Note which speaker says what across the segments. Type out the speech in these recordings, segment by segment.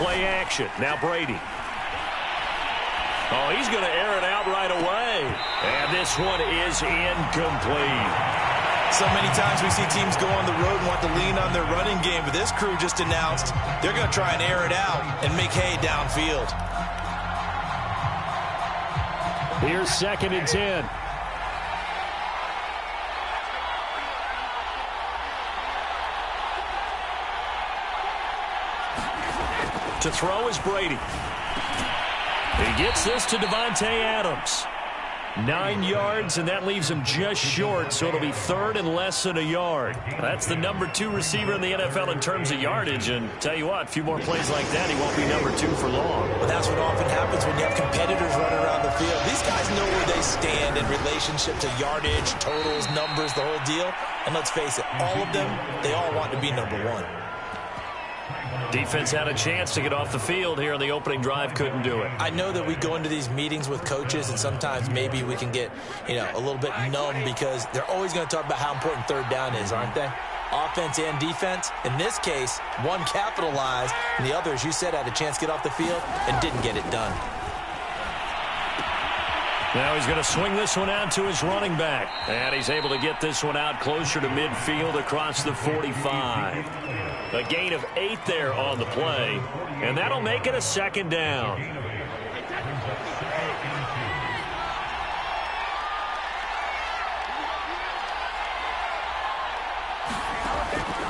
Speaker 1: play action. Now Brady. Oh, he's going to air it out right away. And this one is incomplete.
Speaker 2: So many times we see teams go on the road and want to lean on their running game, but this crew just announced they're going to try and air it out and make hay downfield.
Speaker 1: Here's 2nd and 10. To throw is Brady. He gets this to Davante Adams. 9 yards, and that leaves him just short, so it'll be 3rd and less than a yard. That's the number 2 receiver in the NFL in terms of yardage, and tell you what, a few more plays like that, he won't be number 2 for long.
Speaker 2: Well, that's what often happens when you have competitors running around the field. These guys know where they stand in relationship to yardage, totals, numbers, the whole deal. And let's face it, all of them, they all want to be number 1.
Speaker 1: Defense had a chance to get off the field here on the opening drive, couldn't do it.
Speaker 2: I know that we go into these meetings with coaches, and sometimes maybe we can get, a little bit numb because they're always going to talk about how important 3rd down is, aren't they? Offense and defense. In this case, one capitalized, and the other, as you said, had a chance to get off the field and didn't get it done.
Speaker 1: Now he's going to swing this one out to his running back. And he's able to get this one out closer to midfield across the 45. A gain of 8 there on the play. And that'll make it a 2nd down.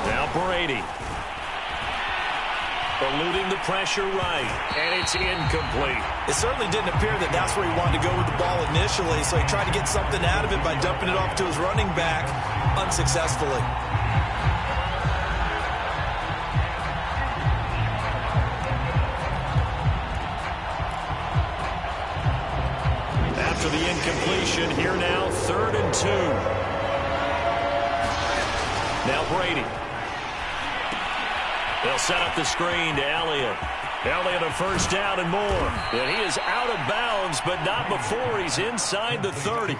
Speaker 1: Now Brady. Eluding the pressure right, and it's incomplete.
Speaker 2: It certainly didn't appear that that's where he wanted to go with the ball initially, so he tried to get something out of it by dumping it off to his running back unsuccessfully.
Speaker 1: After the incompletion, here now, 3rd and 2. Now Brady. They'll set up the screen to Elliott. Elliott a 1st down and more. And he is out of bounds, but not before he's inside the 30.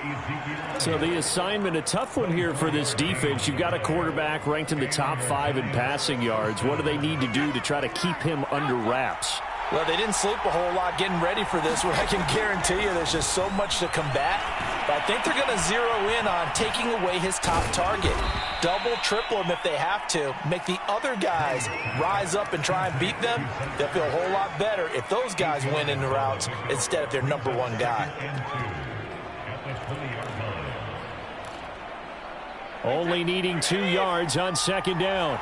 Speaker 1: So the assignment, a tough one here for this defense. You've got a quarterback ranked in the top 5 in passing yards. What do they need to do to try to keep him under wraps?
Speaker 2: Well, they didn't sleep a whole lot getting ready for this one. I can guarantee you there's just so much to combat. But I think they're going to zero in on taking away his top target. Double, triple him if they have to. Make the other guys rise up and try and beat them. They'll feel a whole lot better if those guys win in the routes instead of their number 1 guy.
Speaker 1: Only needing 2 yards on 2nd down.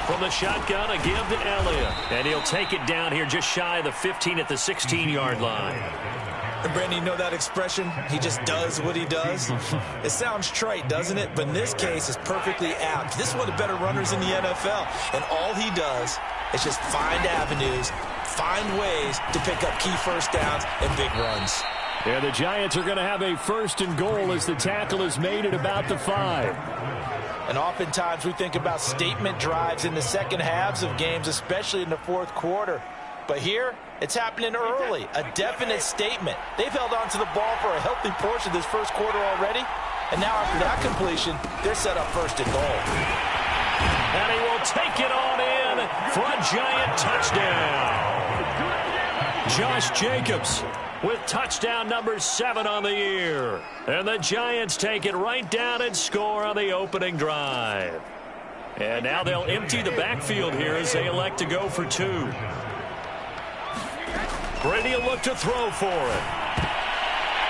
Speaker 1: From the shotgun, a give to Elliott. And he'll take it down here just shy of the 15 at the 16-yard line.
Speaker 2: And Brandon, you know that expression? He just does what he does? It sounds trite, doesn't it? But in this case, it's perfectly apt. This is one of the better runners in the NFL. And all he does is just find avenues, find ways to pick up key 1st downs and big runs.
Speaker 1: Yeah, the Giants are going to have a 1st and goal as the tackle is made at about the 5.
Speaker 2: And oftentimes we think about statement drives in the second halves of games, especially in the 4th quarter. But here, it's happening early, a definite statement. They've held on to the ball for a healthy portion of this 1st quarter already. And now after that completion, they're set up 1st and goal.
Speaker 1: And he will take it on in for a Giant touchdown. Josh Jacobs with touchdown number 7 on the year. And the Giants take it right down and score on the opening drive. And now they'll empty the backfield here as they elect to go for 2. Brady will look to throw for it.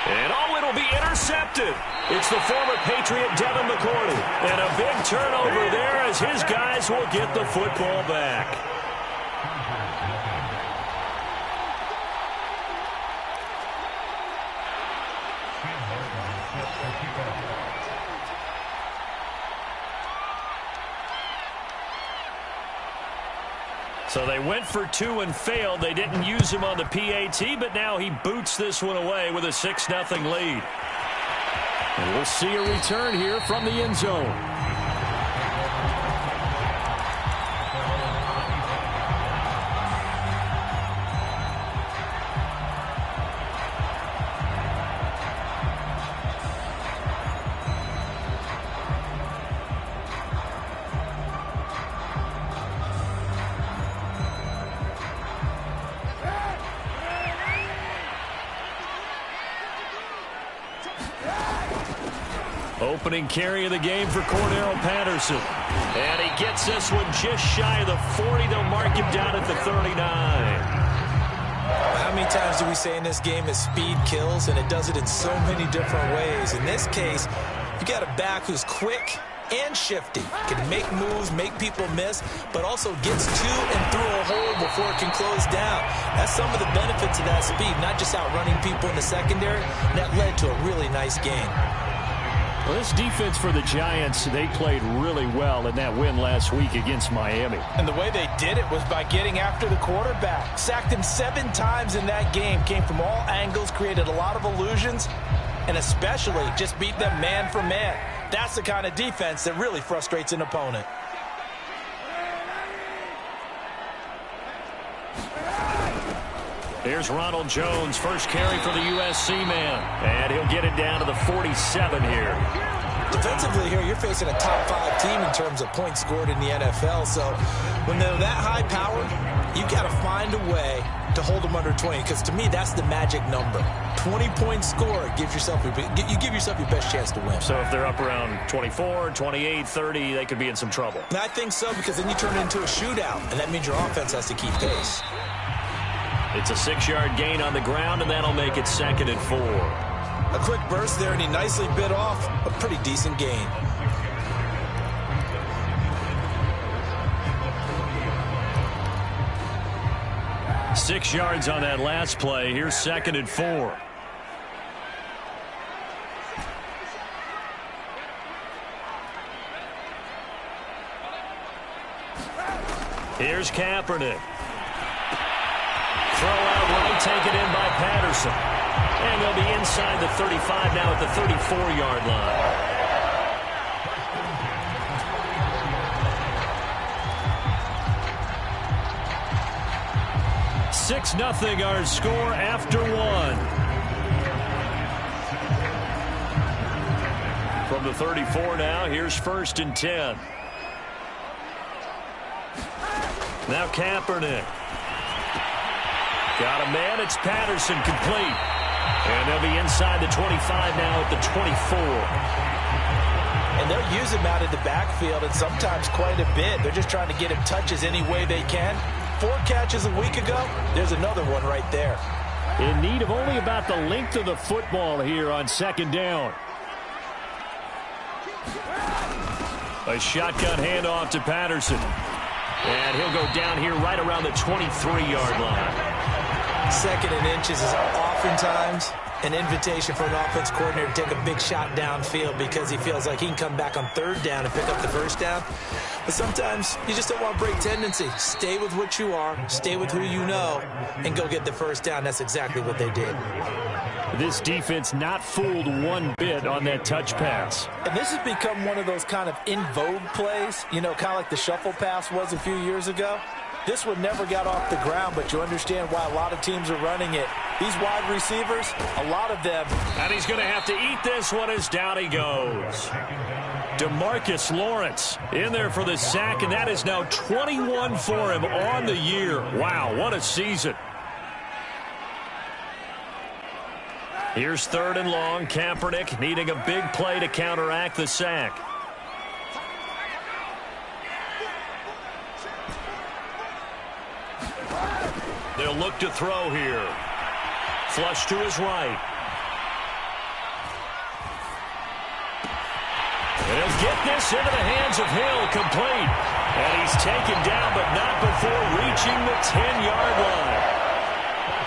Speaker 1: And it'll be intercepted. It's the former Patriot Devin McCourty. And a big turnover there as his guys will get the football back. So they went for 2 and failed. They didn't use him on the PAT, but now he boots this one away with a 6-0 lead. And we'll see a return here from the end zone. Opening carry of the game for Cordero Patterson. And he gets this one just shy of the 40. They'll mark him down at the 39.
Speaker 2: How many times do we say in this game that speed kills, and it does it in so many different ways? In this case, you got a back who's quick and shifty, can make moves, make people miss, but also gets to and through a hole before it can close down. That's some of the benefits of that speed, not just outrunning people in the secondary. And that led to a really nice game.
Speaker 1: Well, this defense for the Giants, they played really well in that win last week against Miami.
Speaker 2: And the way they did it was by getting after the quarterback. Sacked him 7 times in that game. Came from all angles, created a lot of illusions, and especially just beat them man for man. That's the kind of defense that really frustrates an opponent.
Speaker 1: Here's Ronald Jones, first carry for the USC man. And he'll get it down to the 47 here.
Speaker 2: Defensively here, you're facing a top 5 team in terms of points scored in the NFL. So when they're that high powered, you got to find a way to hold them under 20. Because to me, that's the magic number. 20-point score gives yourself you give yourself your best chance to win.
Speaker 1: So if they're up around 24, 28, 30, they could be in some trouble.
Speaker 2: And I think so, because then you turn it into a shootout, and that means your offense has to keep pace.
Speaker 1: It's a 6-yard gain on the ground, and that'll make it 2nd and 4.
Speaker 2: A quick burst there, and he nicely bit off a pretty decent gain.
Speaker 1: Six yards on that last play. Here's 2nd and 4. Here's Kaepernick. Throw out right, taken in by Patterson. And they'll be inside the 35 now at the 34-yard line. 6-0 our score after 1. From the 34 now, here's 1st and 10. Now Kaepernick. Got a man, it's Patterson, complete. And they'll be inside the 25 now at the 24.
Speaker 2: And they'll use him out of the backfield, and sometimes quite a bit. They're just trying to get him touches any way they can. 4 catches a week ago, there's another one right there.
Speaker 1: In need of only about the length of the football here on 2nd down. A shotgun handoff to Patterson. And he'll go down here right around the 23-yard line.
Speaker 2: 2nd and inches is oftentimes an invitation for an offense coordinator to take a big shot downfield because he feels like he can come back on 3rd down and pick up the 1st down. But sometimes you just don't want to break tendency. Stay with what you are, stay with who you know, and go get the 1st down. That's exactly what they did.
Speaker 1: This defense not fooled one bit on that touch pass.
Speaker 2: And this has become one of those kind of in vogue plays, you know, kind of like the shuffle pass was a few years ago. This one never got off the ground, but you understand why a lot of teams are running it. These wide receivers, a lot of them.
Speaker 1: And he's going to have to eat this one as down he goes. DeMarcus Lawrence in there for the sack, and that is now 21 for him on the year. Wow, what a season. Here's 3rd and long. Kaepernick needing a big play to counteract the sack. They'll look to throw here. Flush to his right. And he'll get this into the hands of Hill, complete. And he's taken down, but not before reaching the 10-yard line.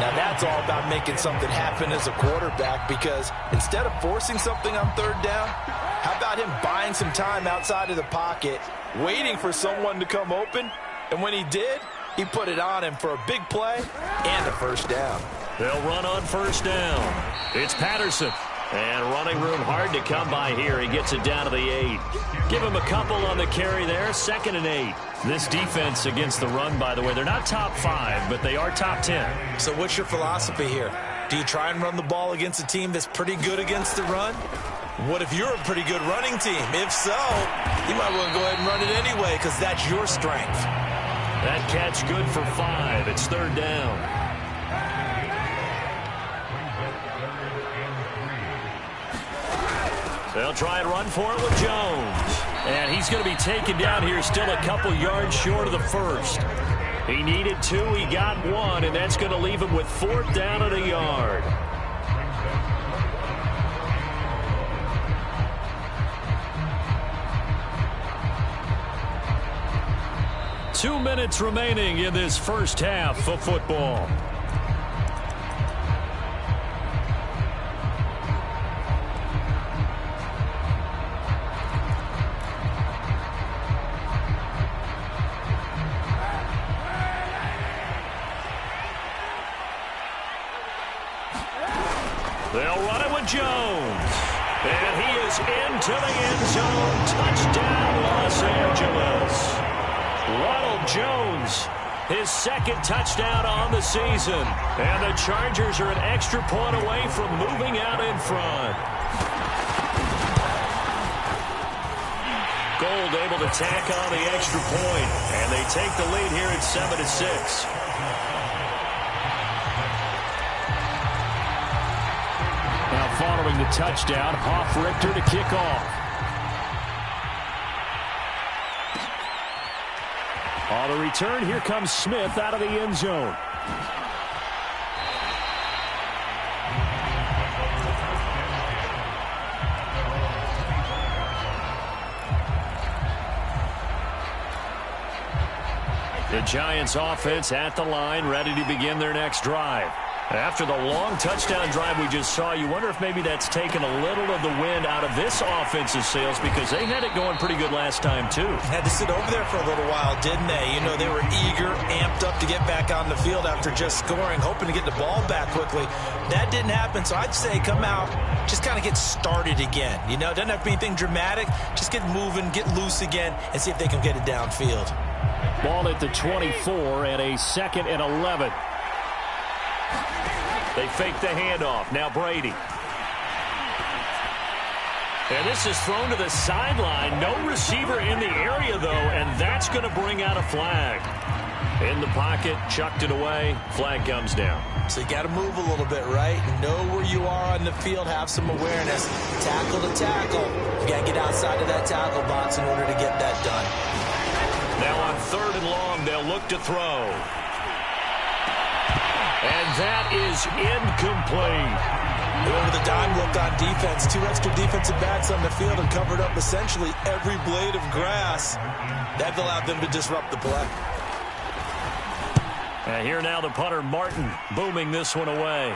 Speaker 2: Now that's all about making something happen as a quarterback, because instead of forcing something on 3rd down, how about him buying some time outside of the pocket, waiting for someone to come open, and when he did, he put it on him for a big play and a 1st down.
Speaker 1: They'll run on 1st down. It's Patterson. And running room hard to come by here. He gets it down to the 8. Give him a couple on the carry there. 2nd and 8. This defense against the run, by the way, they're not top 5, but they are top 10.
Speaker 2: So what's your philosophy here? Do you try and run the ball against a team that's pretty good against the run? What if you're a pretty good running team? If so, you might want to go ahead and run it anyway, because that's your strength.
Speaker 1: That catch good for 5. It's 3rd down. They'll try and run for it with Jones. And he's going to be taken down here, still a couple yards short of the first. He needed 2, he got 1, and that's going to leave him with 4th down and a yard. Two minutes remaining in this first half of football. They'll run it with Jones. And he is into the end zone. Touchdown, Los Angeles. Ronald Jones, his 2nd touchdown on the season. And the Chargers are an extra point away from moving out in front. Gold able to tack on the extra point. And they take the lead here at 7-6. Now following the touchdown, Hoff-Richter to kick off. On the return, here comes Smith out of the end zone. The Giants offense at the line, ready to begin their next drive. After the long touchdown drive we just saw, you wonder if maybe that's taken a little of the wind out of this offensive sails, because they had it going pretty good last time, too.
Speaker 2: Had to sit over there for a little while, didn't they? You know, they were eager, amped up to get back on the field after just scoring, hoping to get the ball back quickly. That didn't happen, so I'd say come out, just kind of get started again. You know, it doesn't have to be anything dramatic. Just get moving, get loose again, and see if they can get it downfield.
Speaker 1: Ball at the 24 and a 2nd and 11. They fake the handoff. Now Brady. And this is thrown to the sideline. No receiver in the area, though, and that's going to bring out a flag. In the pocket, chucked it away. Flag comes down.
Speaker 2: So you got to move a little bit, right? Know where you are on the field. Have some awareness. Tackle to tackle. You got to get outside of that tackle box in order to get that done.
Speaker 1: Now on 3rd and long, they'll look to throw. And that is incomplete.
Speaker 2: Over the dime look on defense. 2 extra defensive backs on the field and covered up essentially every blade of grass. That allowed them to disrupt the play.
Speaker 1: And here now the punter, Martin, booming this one away.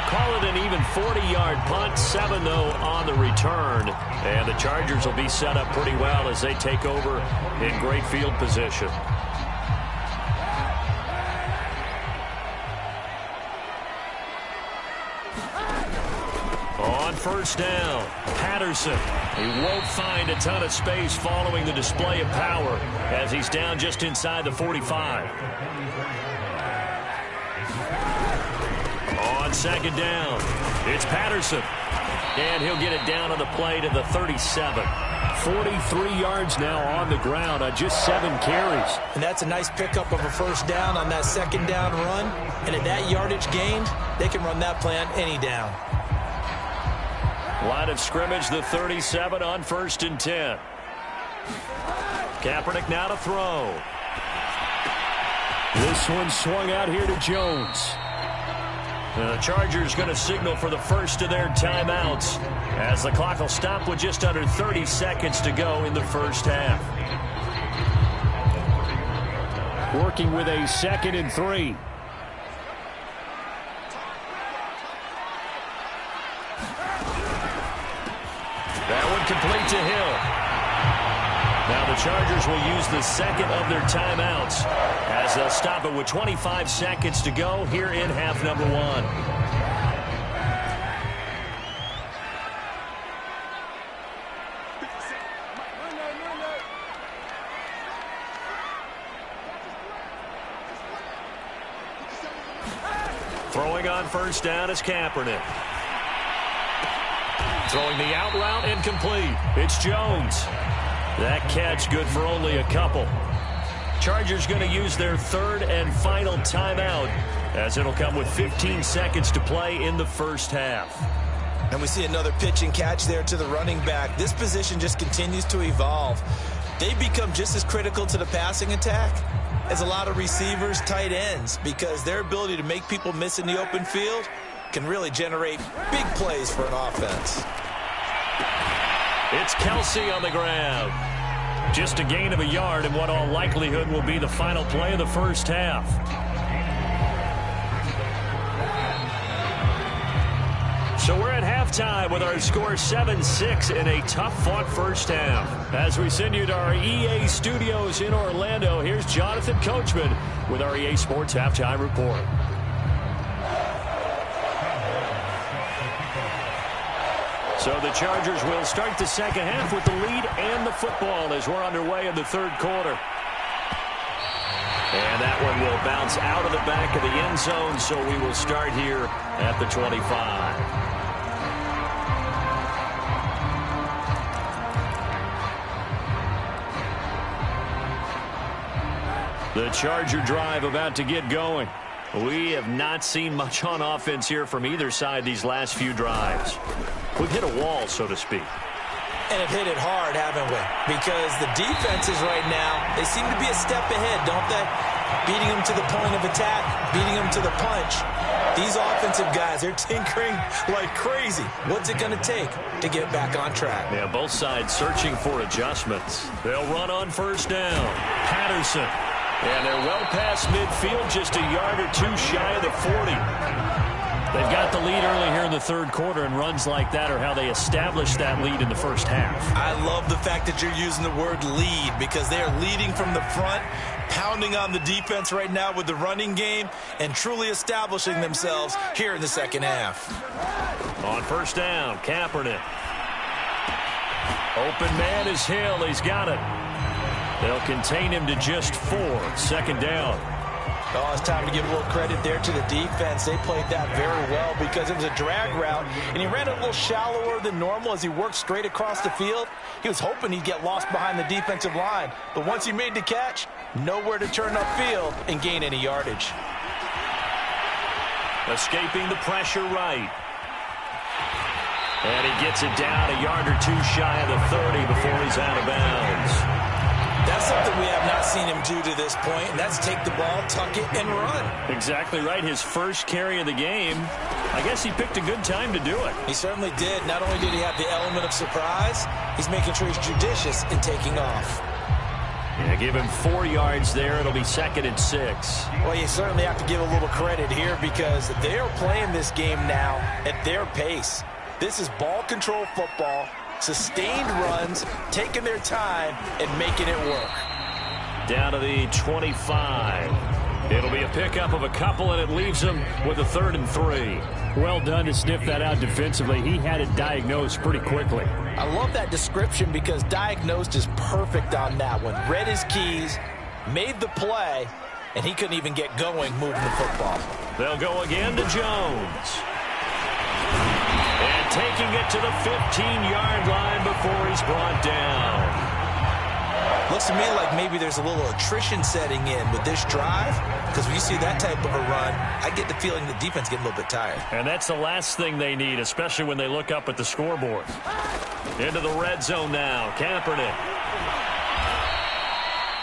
Speaker 1: Call it an even 40-yard punt, 7 though on the return. And the Chargers will be set up pretty well as they take over in great field position. On 1st down, Patterson. He won't find a ton of space following the display of power as he's down just inside the 45. On 2nd down, it's Patterson. And he'll get it down on the play to the 37. 43 yards now on the ground on just 7 carries.
Speaker 2: And that's a nice pickup of a 1st down on that 2nd down run. And at that yardage gained, they can run that play on any down.
Speaker 1: Line of scrimmage, the 37 on 1st and 10. Kaepernick now to throw. This one swung out here to Jones. The Chargers going to signal for the first of their timeouts as the clock will stop with just under 30 seconds to go in the first half. Working with a 2nd and 3. That one complete to Hill. Now the Chargers will use the 2nd of their timeouts as they'll stop it with 25 seconds to go here in half number 1. Throwing on 1st down is Kaepernick. Throwing the out route incomplete. It's Jones. That catch good for only a couple. Chargers going to use their 3rd and final timeout as it'll come with 15 seconds to play in the first half.
Speaker 2: And we see another pitch and catch there to the running back. This position just continues to evolve. They become just as critical to the passing attack as a lot of receivers, tight ends, because their ability to make people miss in the open field can really generate big plays for an offense.
Speaker 1: It's Kelsey on the ground. Just a gain of a yard in what all likelihood will be the final play of the first half. So we're at halftime with our score 7-6 in a tough-fought first half. As we send you to our EA studios in Orlando, here's Jonathan Coachman with our EA Sports Halftime Report. So the Chargers will start the second half with the lead and the football as we're underway in the third quarter. And that one will bounce out of the back of the end zone, so we will start here at the 25. The Charger drive about to get going. We have not seen much on offense here from either side these last few drives. We've hit a wall, so to speak.
Speaker 2: And have hit it hard, haven't we? Because the defenses right now, they seem to be a step ahead, don't they? Beating them to the point of attack, beating them to the punch. These offensive guys, they're tinkering like crazy. What's it going to take to get back on track?
Speaker 1: Yeah, both sides searching for adjustments. They'll run on first down. Patterson. And they're well past midfield, just a yard or two shy of the 40. They've got the lead early here in the third quarter, and runs like that are how they established that lead in the first half.
Speaker 2: I love the fact that you're using the word lead, because they are leading from the front, pounding on the defense right now with the running game, and truly establishing themselves here in the second half.
Speaker 1: On first down, Kaepernick. Open man is Hill. He's got it. They'll contain him to just 4. Second down.
Speaker 2: Oh, it's time to give a little credit there to the defense. They played that very well because it was a drag route, and he ran it a little shallower than normal as he worked straight across the field. He was hoping he'd get lost behind the defensive line, but once he made the catch, nowhere to turn upfield and gain any yardage.
Speaker 1: Escaping the pressure right. And he gets it down a yard or two shy of the 30 before he's out of bounds.
Speaker 2: That's something we have not seen him do to this point, and that's take the ball, tuck it, and run.
Speaker 1: Exactly right. His first carry of the game. I guess he picked a good time to do it.
Speaker 2: He certainly did. Not only did he have the element of surprise, he's making sure he's judicious in taking off.
Speaker 1: Yeah, give him 4 yards there. It'll be 2nd and 6.
Speaker 2: Well, you certainly have to give a little credit here because they are playing this game now at their pace. This is ball control football. Sustained runs, taking their time, and making it work.
Speaker 1: Down to the 25. It'll be a pickup of a couple, and it leaves them with a 3rd and 3. Well done to sniff that out defensively. He had it diagnosed pretty quickly.
Speaker 2: I love that description because diagnosed is perfect on that one. Read his keys, made the play, and he couldn't even get going moving the football.
Speaker 1: They'll go again to Jones. And taking it to the 15-yard line before he's brought down.
Speaker 2: Looks to me like maybe there's a little attrition setting in with this drive, because when you see that type of a run, I get the feeling the defense getting a little bit tired.
Speaker 1: And that's the last thing they need, especially when they look up at the scoreboard. Into the red zone now, Kaepernick.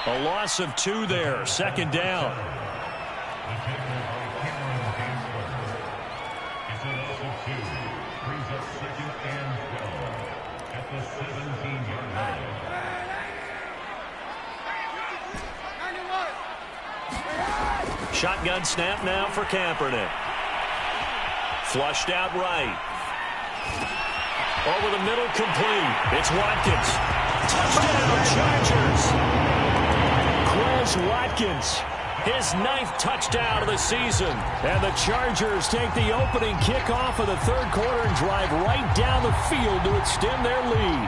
Speaker 1: A loss of 2 there, 2nd down. Shotgun snap now for Kaepernick. Flushed out right. Over the middle, complete. It's Watkins. Touchdown, Chargers. Quez Watkins, his 9th touchdown of the season. And the Chargers take the opening kickoff of the third quarter and drive right down the field to extend their lead.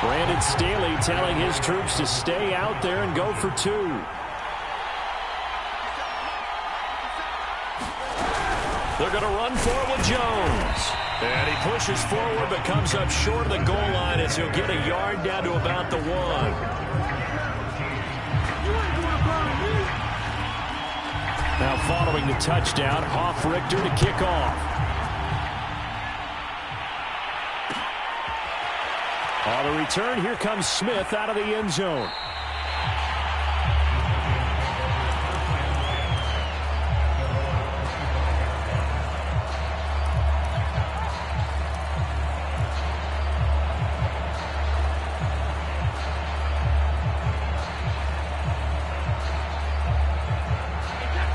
Speaker 1: Brandon Staley telling his troops to stay out there and go for 2. They're going to run for it with Jones. And he pushes forward but comes up short of the goal line as he'll get a yard down to about the 1. Now following the touchdown. Hoff-Richter to kick off. On the return, here comes Smith out of the end zone.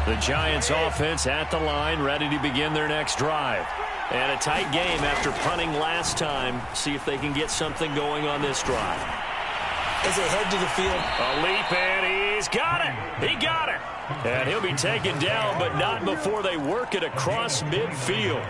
Speaker 1: The Giants offense at the line, ready to begin their next drive. And a tight game after punting last time. See if they can get something going on this drive.
Speaker 2: As they head to the field.
Speaker 1: A leap, and he's got it. He got it. And he'll be taken down, but not before they work it across midfield.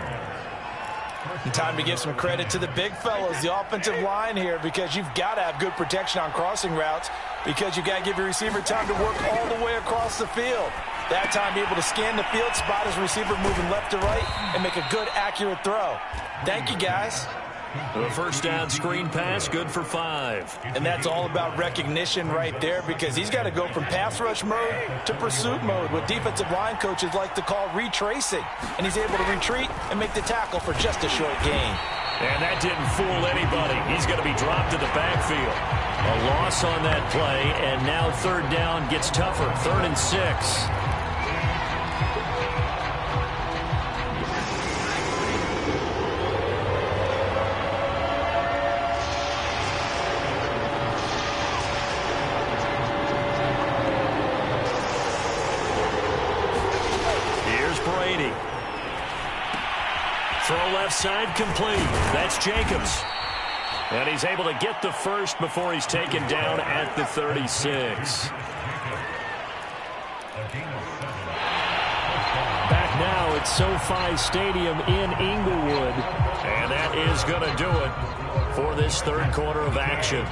Speaker 2: And time to give some credit to the big fellows, the offensive line here, because you've got to have good protection on crossing routes, because you've got to give your receiver time to work all the way across the field. That time, be able to scan the field, spot his receiver moving left to right, and make a good, accurate throw. Thank you, guys.
Speaker 1: The first down screen pass, good for 5.
Speaker 2: And that's all about recognition right there, because he's got to go from pass rush mode to pursuit mode, what defensive line coaches like to call retracing. And he's able to retreat and make the tackle for just a short gain.
Speaker 1: And that didn't fool anybody. He's going to be dropped to the backfield. A loss on that play, and now third down gets tougher. 3rd and 6. Throw left side complete. That's Jacobs. And he's able to get the first before he's taken down at the 36. Back now at SoFi Stadium in Inglewood. And that is going to do it for this third quarter of action.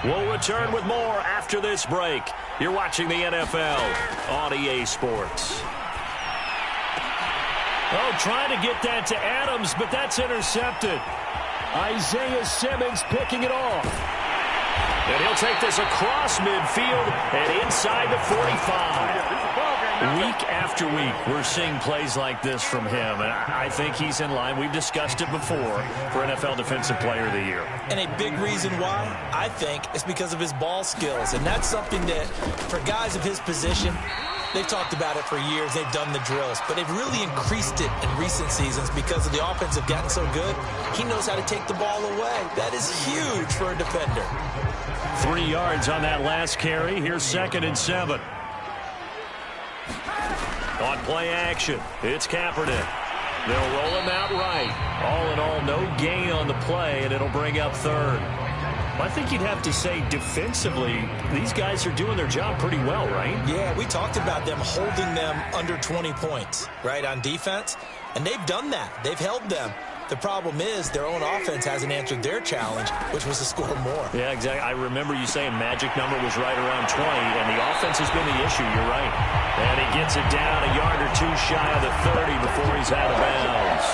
Speaker 1: We'll return with more after this break. You're watching the NFL on EA Sports. Oh, trying to get that to Adams, but that's intercepted. Isaiah Simmons picking it off. And he'll take this across midfield and inside the 45. Week after week, we're seeing plays like this from him, and I think he's in line. We've discussed it before for NFL Defensive Player of the Year.
Speaker 2: And a big reason why, I think, is because of his ball skills. And that's something that, for guys of his position, they've talked about it for years. They've done the drills. But they've really increased it in recent seasons because of the offense have gotten so good. He knows how to take the ball away. That is huge for a defender.
Speaker 1: 3 yards on that last carry. Here's 2nd and 7. On play action, it's Kaepernick. They'll roll him out right. All in all, no gain on the play, and it'll bring up 3rd. I think you'd have to say defensively, these guys are doing their job pretty well, right?
Speaker 2: Yeah, we talked about them holding them under 20 points, right, on defense. And they've done that. They've held them. The problem is their own offense hasn't answered their challenge, which was to score more.
Speaker 1: Yeah, exactly. I remember you saying magic number was right around 20, and the offense has been the issue. You're right. And he gets it down a yard or two shy of the 30 before he's out of bounds.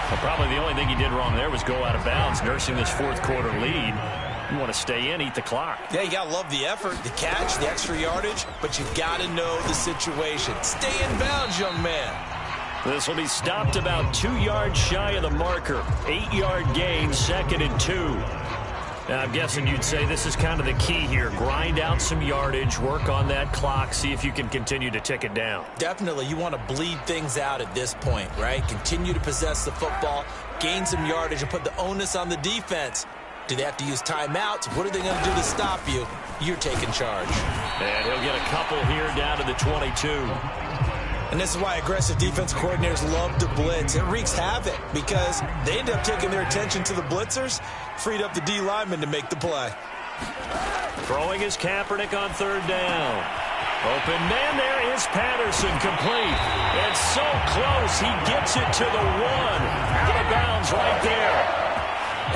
Speaker 1: Well, probably the only thing he did wrong there was go out of bounds, nursing this fourth quarter lead. You want to stay in, eat the clock.
Speaker 2: Yeah, you got to love the effort, the catch, the extra yardage, but you got to know the situation. Stay in bounds, young man.
Speaker 1: This will be stopped about 2 yards shy of the marker. 8-yard gain, 2nd and 2. Now, I'm guessing you'd say this is kind of the key here. Grind out some yardage, work on that clock, see if you can continue to tick it down.
Speaker 2: Definitely. You want to bleed things out at this point, right? Continue to possess the football, gain some yardage, and put the onus on the defense. Do they have to use timeouts? What are they going to do to stop you? You're taking charge.
Speaker 1: And he'll get a couple here down to the 22.
Speaker 2: And this is why aggressive defense coordinators love to blitz. It wreaks havoc because they end up taking their attention to the blitzers, freed up the D lineman to make the play.
Speaker 1: Throwing is Kaepernick on 3rd down. Open man, there is Patterson, complete. And so close, he gets it to the 1. Out of bounds right there.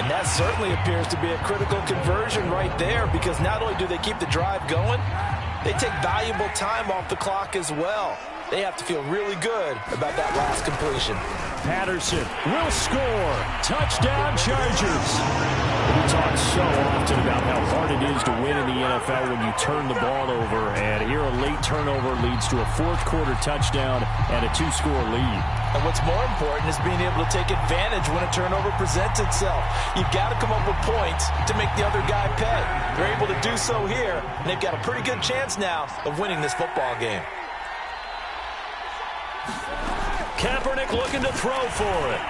Speaker 2: And that certainly appears to be a critical conversion right there because not only do they keep the drive going, they take valuable time off the clock as well. They have to feel really good about that last completion.
Speaker 1: Patterson will score. Touchdown, Chargers. We talk so often about how hard it is to win in the NFL when you turn the ball over. And here a late turnover leads to a fourth-quarter touchdown and a 2-score lead.
Speaker 2: And what's more important is being able to take advantage when a turnover presents itself. You've got to come up with points to make the other guy pay. They're able to do so here, and they've got a pretty good chance now of winning this football game.
Speaker 1: Kaepernick looking to throw for it.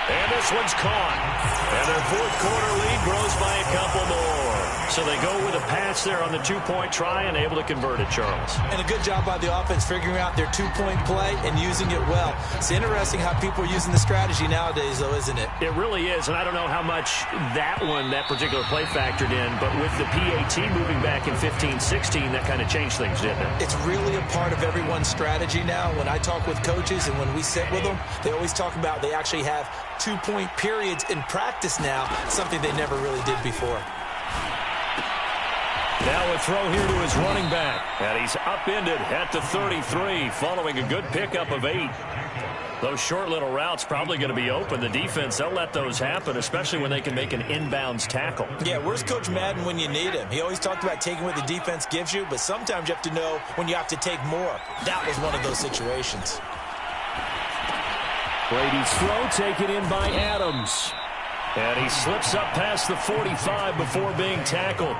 Speaker 1: And this one's caught. And their fourth-quarter lead grows by a couple more. So they go with a pass there on the two-point try and able to convert it, Charles.
Speaker 2: And a good job by the offense figuring out their two-point play and using it well. It's interesting how people are using the strategy nowadays, though, isn't it?
Speaker 1: It really is, and I don't know how much that particular play factored in, but with the PAT moving back in 15-16, that kind of changed things, didn't it?
Speaker 2: It's really a part of everyone's strategy now. When I talk with coaches and when we sit with them, they always talk about they actually have two-point periods in practice now, something they never really did before.
Speaker 1: Now a throw here to his running back, and he's upended at the 33 following a good pickup of 8. Those short little routes probably going to be open. The defense, they'll let those happen, especially when they can make an inbounds tackle. Yeah, where's Coach Madden when you need him? He always talked about taking what the defense gives you, but sometimes you have to know when you have to take more. That was one of those situations. Brady's throw taken in by Adams. And he slips up past the 45 before being tackled.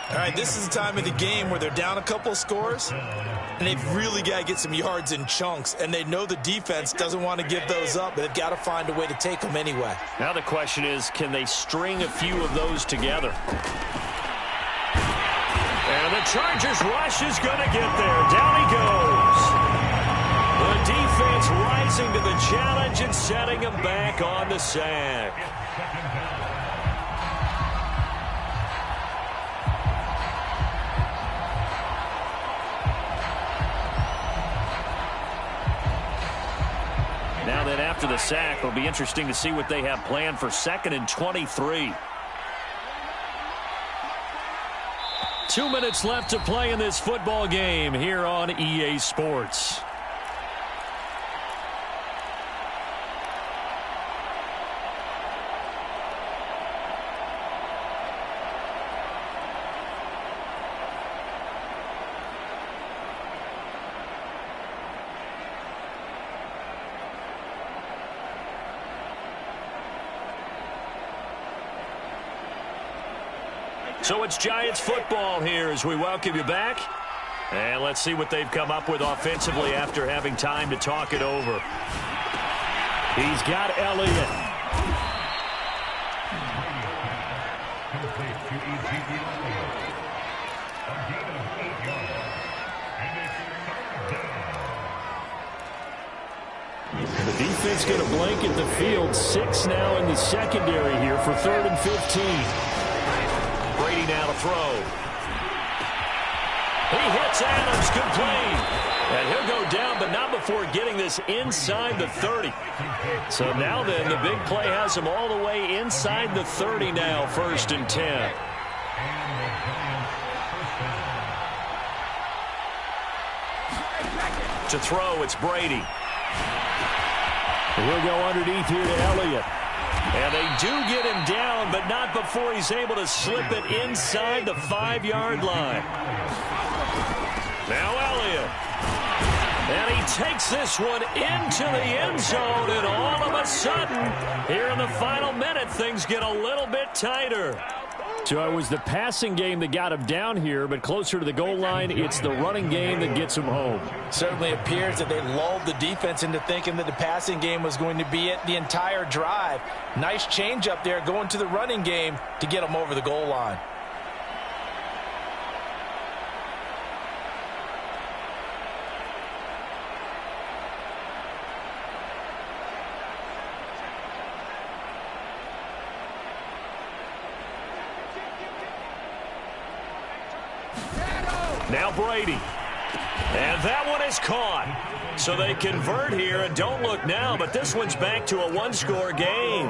Speaker 2: All right, this is the time of the game where they're down a couple of scores, and they've really got to get some yards in chunks, and they know the defense doesn't want to give those up, but they've got to find a way to take them anyway.
Speaker 1: Now the question is, can they string a few of those together? And the Chargers rush is going to get there. Down he goes. The defense rising to the challenge and setting him back on the sack. Now then, after the sack, it'll be interesting to see what they have planned for 2nd and 23. 2 minutes left to play in this football game here on EA Sports. So it's Giants football here as we welcome you back. And let's see what they've come up with offensively after having time to talk it over. He's got Elliott. The defense going to blanket the field. 6 now in the secondary here for 3rd and 15. Brady now to throw. He hits Adams. Good play. And he'll go down, but not before getting this inside the 30. So now then, the big play has him all the way inside the 30 now, 1st and 10. To throw, it's Brady. He'll go underneath here to Elliott. And they do get him down, but not before he's able to slip it inside the 5-yard line. Now Elliott. And he takes this one into the end zone, and all of a sudden, here in the final minute, things get a little bit tighter. So it was the passing game that got him down here, but closer to the goal line, it's the running game that gets him home.
Speaker 2: Certainly appears that they lulled the defense into thinking that the passing game was going to be it the entire drive. Nice change up there going to the running game to get them over the goal line.
Speaker 1: Now Brady. And that one is caught. So they convert here, and don't look now, but this one's back to a 1-score game.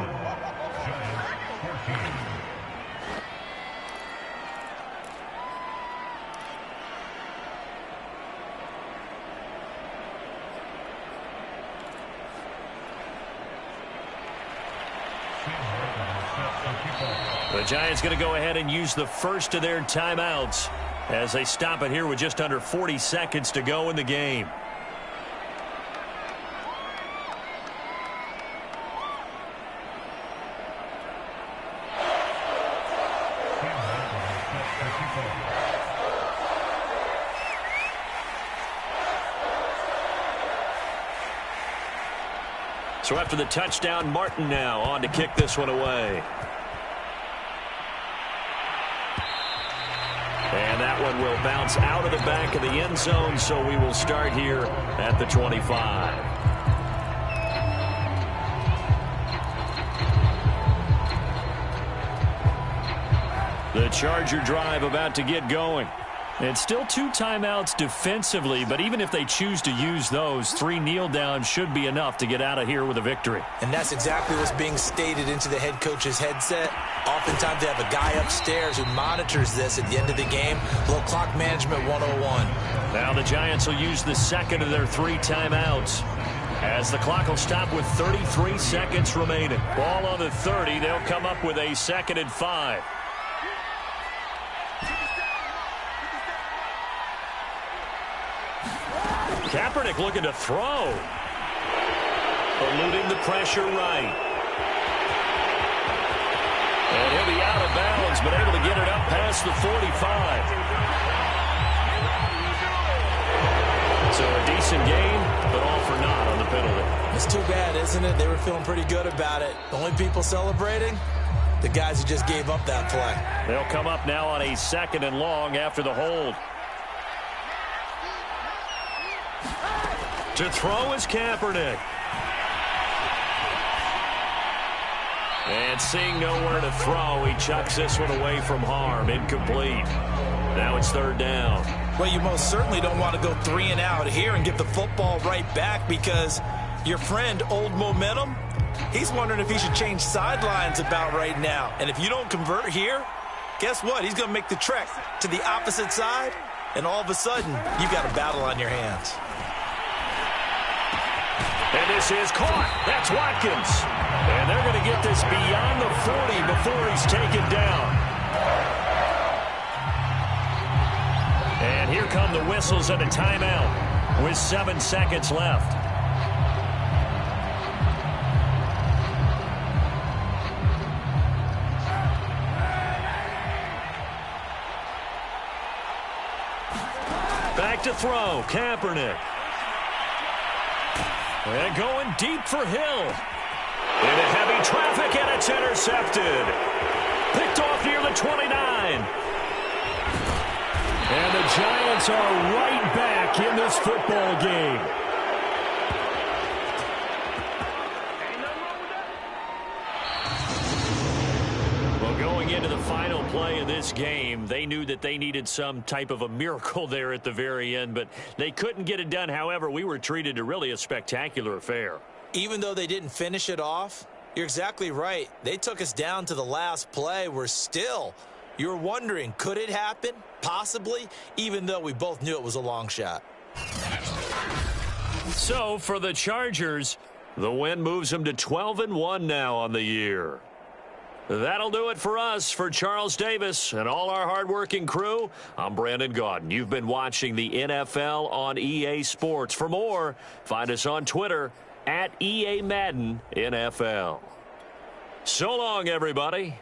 Speaker 1: The Giants going to go ahead and use the first of their timeouts. as they stop it here with just under 40 seconds to go in the game. So after the touchdown, Martin now on to kick this one away. And that one will bounce out of the back of the end zone, so we will start here at the 25. The Charger drive about to get going. It's still 2 timeouts defensively, but even if they choose to use those, 3 kneel downs should be enough to get out of here with a victory.
Speaker 2: And that's exactly what's being stated into the head coach's headset. Oftentimes they have a guy upstairs who monitors this at the end of the game. A little clock management 101.
Speaker 1: Now the Giants will use the second of their 3 timeouts, as the clock will stop with 33 seconds remaining. Ball on the 30. They'll come up with a 2nd and 5. Kaepernick looking to throw. Eluding the pressure right. And he'll be out of bounds, but able to get it up past the 45. So a decent game, but all for naught on the penalty.
Speaker 2: It's too bad, isn't it? They were feeling pretty good about it. The only people celebrating, the guys who just gave up that play.
Speaker 1: They'll come up now on a 2nd and long after the hold. To throw is Kaepernick. And seeing nowhere to throw, he chucks this one away from harm. Incomplete. Now it's 3rd down.
Speaker 2: Well, you most certainly don't want to go 3 and out here and get the football right back, because your friend, Old Momentum, he's wondering if he should change sidelines about right now. And if you don't convert here, guess what? He's going to make the trek to the opposite side, and all of a sudden, you've got a battle on your hands.
Speaker 1: And this is caught. That's Watkins. And they're going to get this beyond the 40 before he's taken down. And here come the whistles and a timeout with 7 seconds left. Back to throw, Kaepernick. And going deep for Hill. Into heavy traffic, and it's intercepted. Picked off near the 29. And the Giants are right back in this football game. Going into the final play of this game, they knew that they needed some type of a miracle there at the very end, but they couldn't get it done. However, we were treated to really a spectacular affair.
Speaker 2: Even though they didn't finish it off, you're exactly right. They took us down to the last play. You're wondering, could it happen? Possibly, even though we both knew it was a long shot.
Speaker 1: So for the Chargers, the win moves them to 12-1 now on the year. That'll do it for us. For Charles Davis and all our hardworking crew, I'm Brandon Gaudin. You've been watching the NFL on EA Sports. For more, find us on Twitter @EA Madden NFL. So long, everybody.